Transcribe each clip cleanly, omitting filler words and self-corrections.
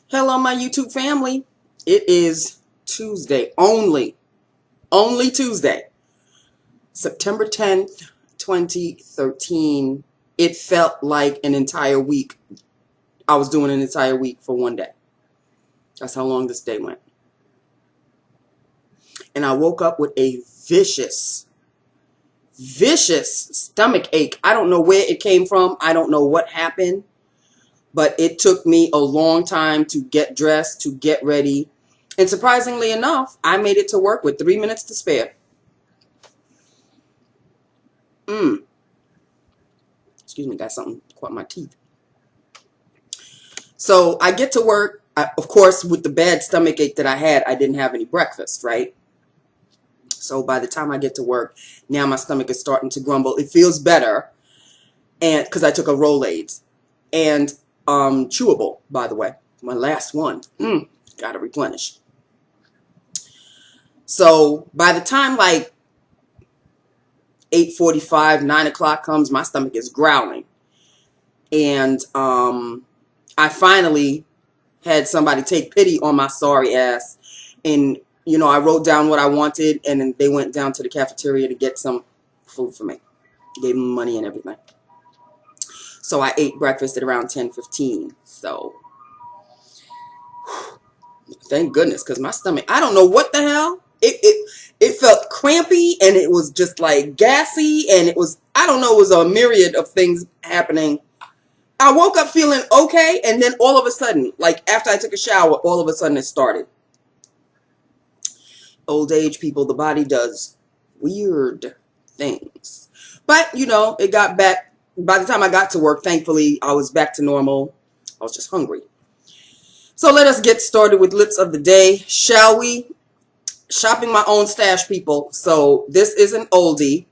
Hello, my YouTube family. It is Tuesday, only Tuesday, September 10th, 2013. It felt like an entire week. I was doing an entire week for one day. That's how long this day went. And I woke up with a vicious stomach ache. I don't know where it came from. I don't know what happened. But it took me a long time to get dressed, to get ready. And surprisingly enough, I made it to work with 3 minutes to spare. Excuse me, got something caught my teeth. So I get to work. Of course, with the bad stomach ache that I had, I didn't have any breakfast, right? So by the time I get to work, now my stomach is starting to grumble. It feels better, and because I took a Rolaids. And chewable, by the way, my last one. Gotta replenish. So by the time like 8:45, 9 o'clock comes, my stomach is growling. And I finally had somebody take pity on my sorry ass. And, you know, I wrote down what I wanted, and then they went down to the cafeteria to get some food for me. Gave them money and everything. So I ate breakfast at around 10:15. So thank goodness, because my stomach, I don't know what the hell. It felt crampy, and it was just like gassy, and it was, I don't know, it was a myriad of things happening. I woke up feeling okay, and then all of a sudden, like after I took a shower, all of a sudden it started. Old age, people, the body does weird things. But, you know, it got back. By the time I got to work, thankfully, I was back to normal. I was just hungry. So let us get started with lips of the day, shall we? Shopping my own stash, people. So this is an oldie.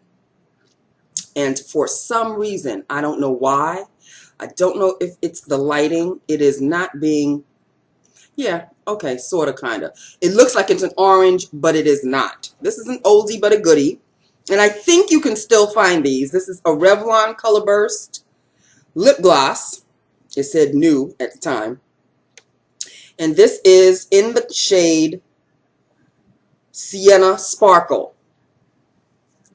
And for some reason, I don't know why. I don't know if it's the lighting. It is not being, yeah, okay, sort of, kind of. It looks like it's an orange, but it is not. This is an oldie but a goodie. And I think you can still find these. This is a Revlon Colorburst lip gloss. It said new at the time. And this is in the shade Sienna Sparkle.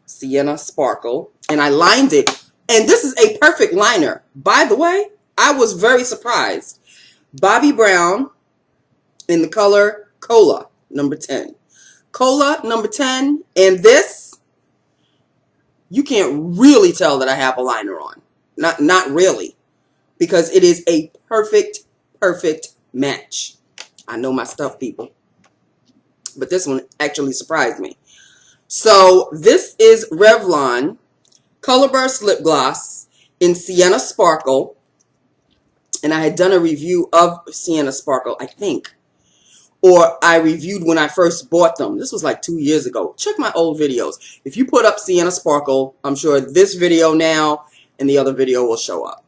Sienna Sparkle. And I lined it. And this is a perfect liner. By the way, I was very surprised. Bobbi Brown in the color Cola, number 10. Cola, number 10. And this, you can't really tell that I have a liner on. Not really. Because it is a perfect match. I know my stuff, people. But this one actually surprised me. So this is Revlon Colorburst Lip Gloss in Sienna Sparkle. And I had done a review of Sienna Sparkle, I think. Or I reviewed when I first bought them. This was like 2 years ago. Check my old videos. If you put up Sienna Sparkle, I'm sure this video now and the other video will show up.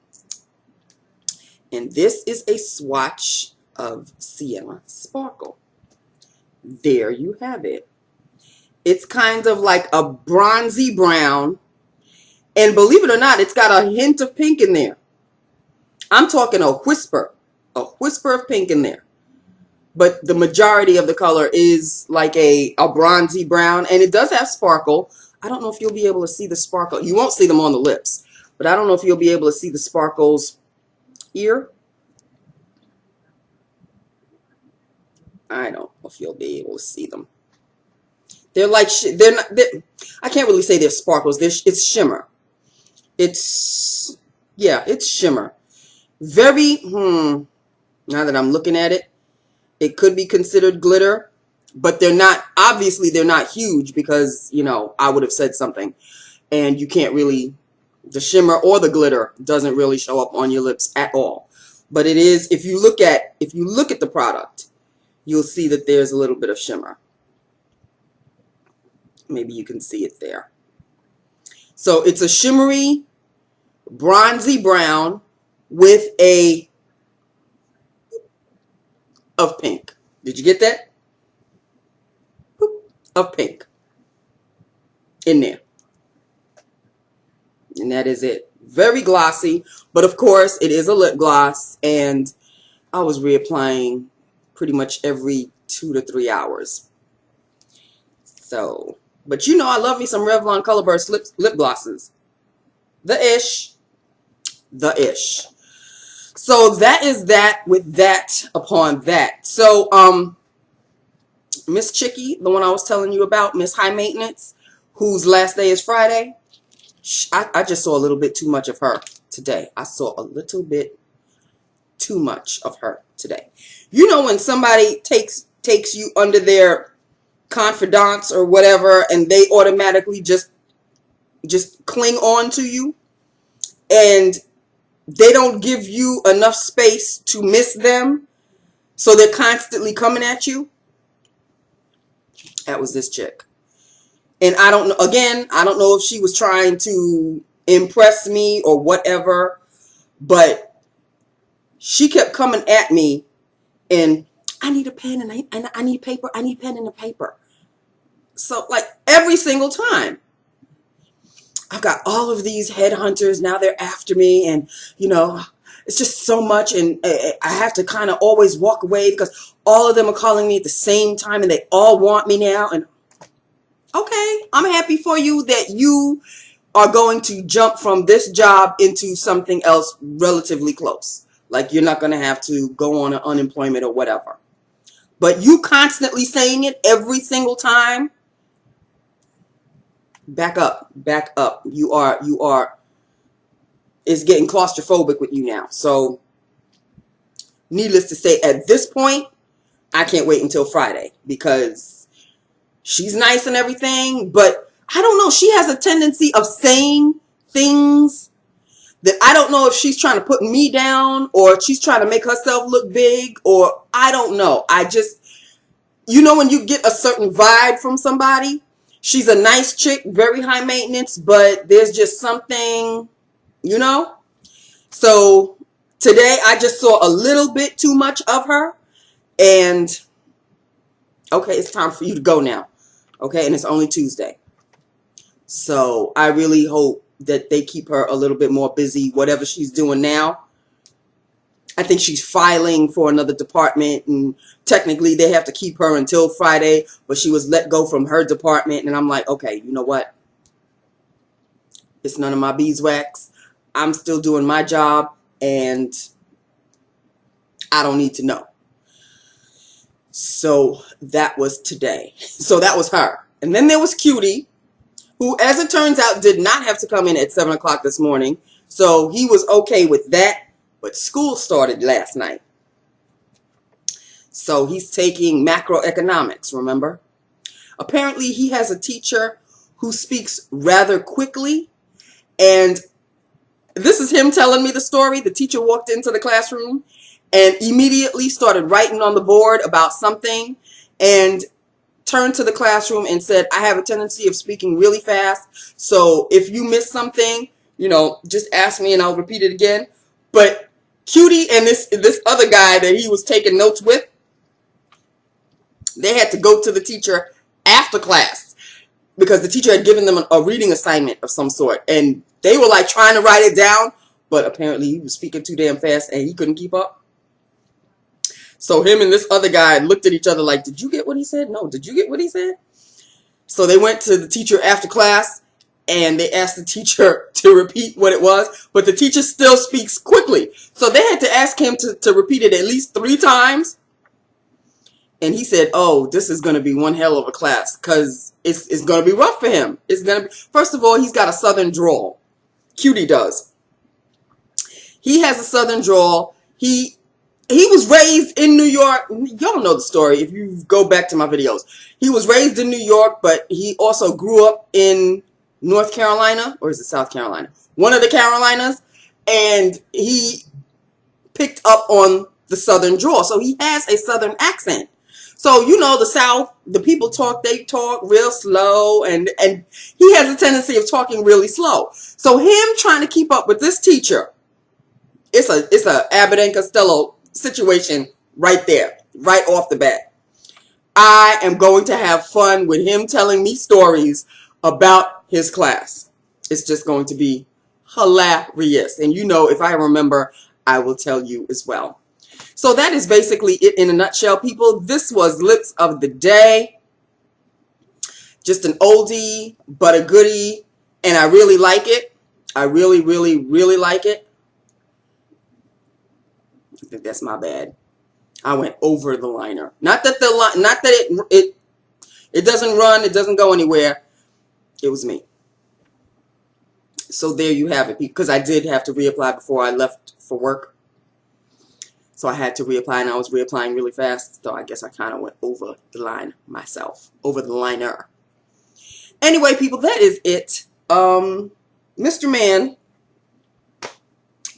And this is a swatch of Sienna Sparkle. There you have it. It's kind of like a bronzy brown. And believe it or not, it's got a hint of pink in there. I'm talking a whisper of pink in there. But the majority of the color is like a bronzy brown. And it does have sparkle. I don't know if you'll be able to see the sparkle. You won't see them on the lips. But I don't know if you'll be able to see the sparkles here. I don't know if you'll be able to see them. They're like, I can't really say they're sparkles. It's shimmer. It's shimmer. Very, now that I'm looking at it, it could be considered glitter, but they're not, obviously they're not huge because, you know, I would have said something. And you can't really, the shimmer or the glitter doesn't really show up on your lips at all. But it is, if you look at the product, you'll see that there's a little bit of shimmer. Maybe you can see it there. So it's a shimmery, bronzy brown with a of pink. Did you get that? Of pink in there. And that is it. Very glossy, but of course it is a lip gloss, and I was reapplying pretty much every 2 to 3 hours. So, but you know, I love me some Revlon Colorburst lip glosses. The ish. So that is that with that upon that. So, Miss Chicky, the one I was telling you about, Miss High Maintenance, whose last day is Friday, I just saw a little bit too much of her today. I saw a little bit too much of her today. You know when somebody takes you under their confidence or whatever, and they automatically just cling on to you, and they don't give you enough space to miss them, so they're constantly coming at you? That was this chick. And I don't know, again, I don't know if she was trying to impress me or whatever, but she kept coming at me and I need a pen and I need paper. I need pen and a paper. So like every single time. I've got all of these headhunters. Now they're after me, and you know, it's just so much, and I have to kind of always walk away because all of them are calling me at the same time and they all want me now. And okay, I'm happy for you that you are going to jump from this job into something else relatively close. Like you're not going to have to go on an unemployment or whatever. But you constantly saying it every single time, back up. You are, it's getting claustrophobic with you now. So needless to say, at this point, I can't wait until Friday because she's nice and everything, but I don't know. She has a tendency of saying things that I don't know if she's trying to put me down or she's trying to make herself look big, or I don't know. I just, you know, when you get a certain vibe from somebody, she's a nice chick, very high maintenance, but there's just something, you know? So today I just saw a little bit too much of her, and okay, it's time for you to go now. Okay, and it's only Tuesday. So I really hope that they keep her a little bit more busy, whatever she's doing now. I think she's filing for another department, and technically they have to keep her until Friday, but she was let go from her department, and I'm like, okay, you know what? It's none of my beeswax. I'm still doing my job, and I don't need to know. So that was today. So that was her. And then there was Cutie, who, as it turns out, did not have to come in at 7 o'clock this morning. So he was okay with that. But school started last night. So he's taking macroeconomics, remember? Apparently he has a teacher who speaks rather quickly. And this is him telling me the story. The teacher walked into the classroom and immediately started writing on the board about something and turned to the classroom and said, I have a tendency of speaking really fast. So if you miss something, you know, just ask me and I'll repeat it again. But Cutie and this other guy that he was taking notes with, they had to go to the teacher after class because the teacher had given them a reading assignment of some sort. And they were like trying to write it down, but apparently he was speaking too damn fast and he couldn't keep up. So him and this other guy looked at each other like, did you get what he said? No, did you get what he said? So they went to the teacher after class and they asked the teacher to repeat what it was, but the teacher still speaks quickly. So they had to ask him to repeat it at least 3 times. And he said, oh, this is going to be one hell of a class because it's going to be rough for him. It's going to be, first of all, he's got a southern drawl. Cutie does. He has a southern drawl. He was raised in New York. Y'all know the story if you go back to my videos. He was raised in New York, but he also grew up in North Carolina, or is it South Carolina? One of the Carolinas. And he picked up on the southern drawl. So he has a southern accent. So, you know, the South, the people talk, they talk real slow. And he has a tendency of talking really slow. So him trying to keep up with this teacher, it's a Abbott and Costello situation right there, right off the bat. I am going to have fun with him telling me stories about his class. It's just going to be hilarious. And you know, if I remember, I will tell you as well. So that is basically it in a nutshell, people. This was Lips of the Day. Just an oldie, but a goodie. And I really like it. I really, really, really like it. I think that's my bad. I went over the liner. Not that it doesn't run, it doesn't go anywhere. It was me. So there you have it, because I did have to reapply before I left for work. So I had to reapply, and I was reapplying really fast. So I guess I kind of went over the line myself. Over the liner. Anyway, people, that is it. Mr. Man,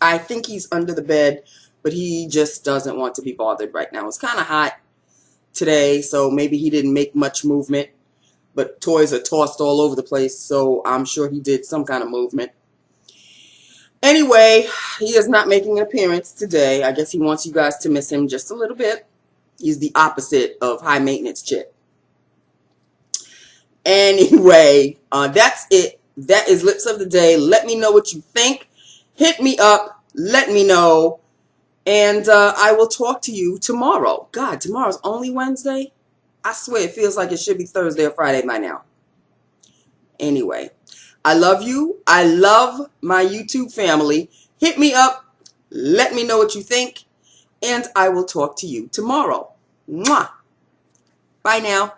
I think he's under the bed, but he just doesn't want to be bothered right now. It's kind of hot today, so maybe he didn't make much movement. But toys are tossed all over the place, so I'm sure he did some kind of movement. Anyway, he is not making an appearance today. I guess he wants you guys to miss him just a little bit. He's the opposite of high maintenance chick. Anyway, that's it. That is Lips of the Day. Let me know what you think. Hit me up. Let me know. And I will talk to you tomorrow. God, tomorrow's only Wednesday? I swear it feels like it should be Thursday or Friday by now. Anyway, I love you. I love my YouTube family. Hit me up. Let me know what you think. And I will talk to you tomorrow. Mwah. Bye now.